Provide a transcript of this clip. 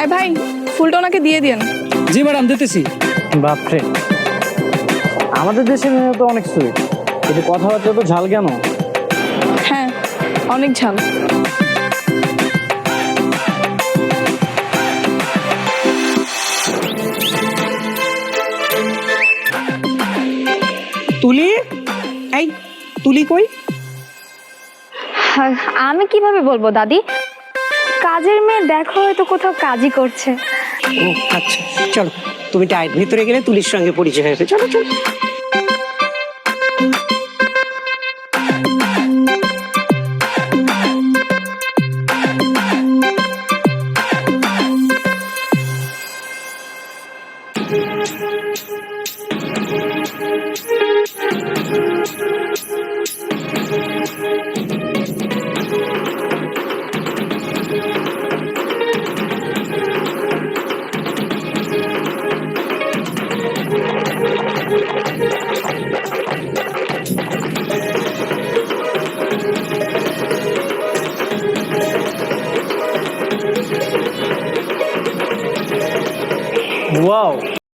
I ভাই, ফুলটা ওনাকে দিয়ে দিন। জি ম্যাডাম, দিতেছি। বাপরে, আমাদের দেশের মেয়ে তো অনেক সুইট, কিন্তু কথাবার্তা তো ঝাল কেন? হ্যাঁ, অনেক ঝাল। তুলি, এই তুলি কই? আমি কিভাবে বলবো দাদি? কাজের মেয়ে দেখো, হয়তো কোথাও কাজই করছে। ও আচ্ছা, চলো তুমি ডায়ের ভিতরে গেলে তুলির সঙ্গে পরিচয় হয়েছে। চলো চলো। ওয়াও,